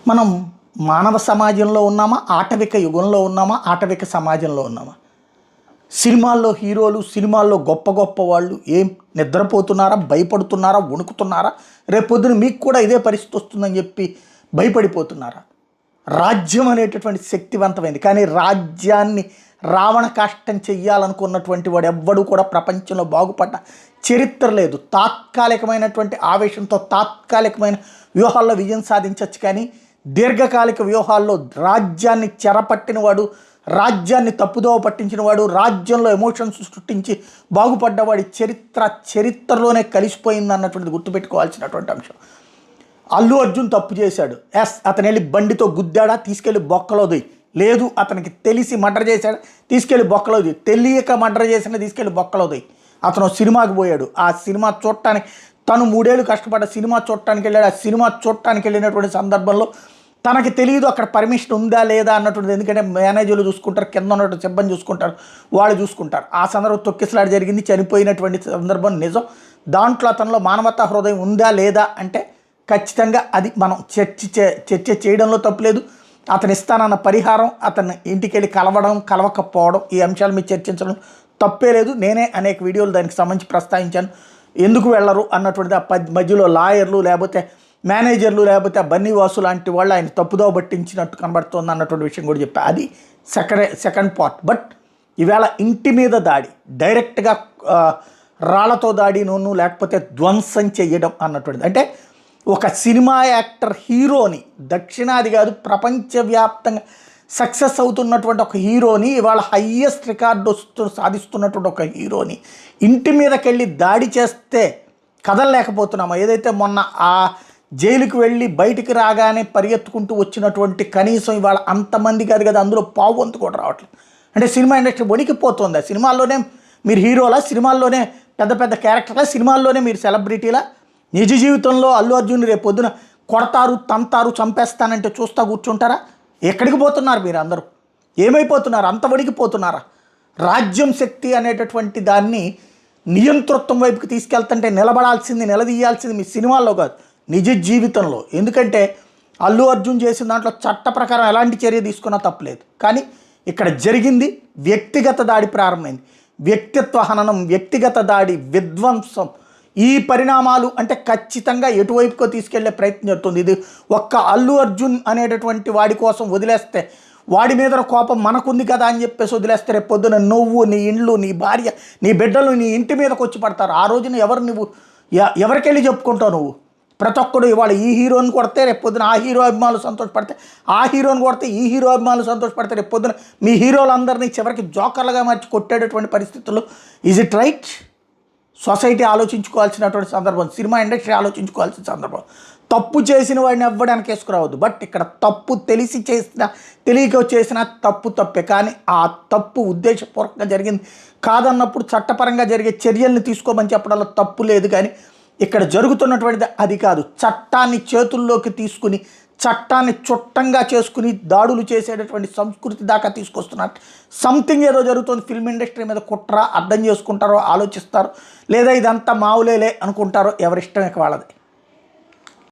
మనం మానవ సమాజంలో ఉన్నామా, ఆటవిక యుగంలో ఉన్నామా, ఆటవిక సమాజంలో ఉన్నామా? సినిమాల్లో హీరోలు, సినిమాల్లో గొప్ప గొప్ప వాళ్ళు ఏం నిద్రపోతున్నారా, భయపడుతున్నారా, వణుకుతున్నారా? రేపొద్దున మీకు కూడా ఇదే పరిస్థితి వస్తుందని చెప్పి భయపడిపోతున్నారా? రాజ్యం అనేటటువంటి శక్తివంతమైంది, కానీ రాజ్యాన్ని రావణ కాష్టం చెయ్యాలనుకున్నటువంటి వాడు ఎవ్వడు కూడా ప్రపంచంలో బాగుపడ్డ చరిత్ర లేదు. తాత్కాలికమైనటువంటి ఆవేశంతో తాత్కాలికమైన వ్యూహాల్లో విజయం సాధించవచ్చు, కానీ దీర్ఘకాలిక వ్యూహాల్లో రాజ్యాన్ని చెరపట్టినవాడు, రాజ్యాన్ని తప్పుదోవ పట్టించినవాడు, రాజ్యంలో ఎమోషన్స్ సృష్టించి బాగుపడ్డవాడి చరిత్రలోనే కలిసిపోయింది అన్నటువంటిది గుర్తుపెట్టుకోవాల్సినటువంటి అంశం. అల్లు అర్జున్ తప్పు చేశాడు, అతను వెళ్ళి బండితో గుద్దాడా, తీసుకెళ్ళి బొక్కలోది. లేదు, అతనికి తెలిసి మర్డర్ చేశాడు, తీసుకెళ్ళి బొక్కలోది. తెలియక మర్డర్ చేసిన తీసుకెళ్ళి బొక్కలోది. అతను సినిమాకి పోయాడు, ఆ సినిమా చూడటానికి తను 3 ఏళ్ళు కష్టపడ్డ సినిమా చూడటానికి వెళ్ళాడు. ఆ సినిమా చూడటానికి వెళ్ళినటువంటి సందర్భంలో తనకి తెలియదు అక్కడ పర్మిషన్ ఉందా లేదా అన్నటువంటిది. ఎందుకంటే మేనేజర్లు చూసుకుంటారు, కింద ఉన్నటువంటి సిబ్బంది చూసుకుంటారు, వాళ్ళు చూసుకుంటారు. ఆ సందర్భం తొక్కిసలాట జరిగింది, చనిపోయినటువంటి సందర్భం నిజం. దాంట్లో అతనిలో మానవతా హృదయం ఉందా లేదా అంటే ఖచ్చితంగా అది మనం చర్చ చేయడంలో తప్పులేదు. అతను ఇస్తానన్న పరిహారం, అతన్ని ఇంటికి వెళ్ళి కలవడం, కలవకపోవడం, ఈ అంశాలు మీరు చర్చించడం తప్పే లేదు. నేనే అనేక వీడియోలు దానికి సంబంధించి ప్రస్తావించాను. ఎందుకు వెళ్ళరు అన్నటువంటిది ఆ మధ్యలో లాయర్లు, లేకపోతే మేనేజర్లు, లేకపోతే బన్నీవాసు లాంటి వాళ్ళు ఆయన తప్పుదో పట్టించినట్టు కనబడుతుంది అన్నటువంటి విషయం కూడా చెప్పా. అది సెకండ్ పార్ట్. బట్ ఈవేళ ఇంటి మీద దాడి, డైరెక్ట్గా రాళ్లతో దాడి, లేకపోతే ధ్వంసం చెయ్యడం అన్నటువంటిది. అంటే ఒక సినిమా యాక్టర్ హీరోని, దక్షిణాది కాదు ప్రపంచవ్యాప్తంగా సక్సెస్ అవుతున్నటువంటి ఒక హీరోని, ఇవాళ హయ్యెస్ట్ రికార్డు సాధిస్తున్నటువంటి ఒక హీరోని ఇంటి మీదకి వెళ్ళి దాడి చేస్తే కదలలేకపోతున్నాము. ఏదైతే మొన్న ఆ జైలుకి వెళ్ళి బయటికి రాగానే పరిగెత్తుకుంటూ వచ్చినటువంటి కనీసం ఇవాళ అంతమంది కాదు కదా, అందులో పావువంతు కూడా రావట్లేదు. అంటే సినిమా ఇండస్ట్రీ వణికిపోతుంది. సినిమాల్లోనే మీరు హీరోలా, సినిమాల్లోనే పెద్ద పెద్ద క్యారెక్టర్లా, సినిమాల్లోనే మీరు సెలబ్రిటీలా? నిజ జీవితంలో అల్లు అర్జున్ రేపు పొద్దున కొడతారు, తంతారు, చంపేస్తానంటే చూస్తూ కూర్చుంటారా? ఎక్కడికి పోతున్నారు మీరు అందరూ? ఏమైపోతున్నారు? అంత వణికిపోతున్నారా? రాజ్యం శక్తి అనేటటువంటి దాన్ని నియంతృత్వం వైపుకి తీసుకెళ్తుంటే నిలబడాల్సింది, నిలదీయాల్సింది మీ సినిమాల్లో కాదు, నిజ జీవితంలో. ఎందుకంటే అల్లు అర్జున్ చేసిన దాంట్లో చట్ట ప్రకారం ఎలాంటి చర్య తీసుకున్నా తప్పలేదు. కానీ ఇక్కడ జరిగింది వ్యక్తిగత దాడి ప్రారంభమైంది. వ్యక్తిత్వ హననం, వ్యక్తిగత దాడి, విధ్వంసం. ఈ పరిణామాలు అంటే ఖచ్చితంగా ఎటువైపుకో తీసుకెళ్లే ప్రయత్నం జరుగుతుంది. ఇది ఒక్క అల్లు అర్జున్ అనేటటువంటి వాడి కోసం వదిలేస్తే, వాడి మీద కోపం మనకుంది కదా అని చెప్పేసి వదిలేస్తే, రేపు పొద్దున నువ్వు, నీ ఇండ్లు, నీ భార్య, నీ బిడ్డలు నీ ఇంటి మీదకి వచ్చి పడతారు. ఆ రోజున నువ్వు ఎవరికెళ్ళి చెప్పుకుంటావు? నువ్వు ప్రతి ఒక్కడు ఇవాళ ఈ హీరోని కొడితే రేపు పొద్దున ఆ హీరో అభిమానులు సంతోషపడితే, ఆ హీరోని కొడితే ఈ హీరో అభిమానులు సంతోషపడితే, రేపు పొద్దున మీ హీరోలందరినీ చివరికి జోకర్లుగా మార్చి కొట్టేటటువంటి పరిస్థితుల్లో ఈజ్ ఇట్ రైట్? సొసైటీ ఆలోచించుకోవాల్సినటువంటి సందర్భం, సినిమా ఇండస్ట్రీ ఆలోచించుకోవాల్సిన సందర్భం. తప్పు చేసిన వాడిని ఎవ్వడానికి వేసుకురావద్దు. బట్ ఇక్కడ తప్పు తెలిసి చేసిన, తెలియక చేసిన తప్పే. కానీ ఆ తప్పు ఉద్దేశపూర్వకంగా జరిగింది కాదన్నప్పుడు చట్టపరంగా జరిగే చర్యల్ని తీసుకోమని చెప్పడంలో తప్పు లేదు. కానీ ఇక్కడ జరుగుతున్నటువంటిది అది కాదు. చట్టాన్ని చేతుల్లోకి తీసుకుని, చట్టాన్ని చుట్టంగా చేసుకుని దాడులు చేసేటటువంటి సంస్కృతి దాకా తీసుకొస్తున్నారు. సంథింగ్ ఏదో జరుగుతుంది ఫిల్మ్ ఇండస్ట్రీ మీద. కుట్ర అర్థం చేసుకుంటారో, ఆలోచిస్తారో, లేదా ఇదంతా మావులేలే అనుకుంటారో, ఎవరిష్టం ఇక వాళ్ళది.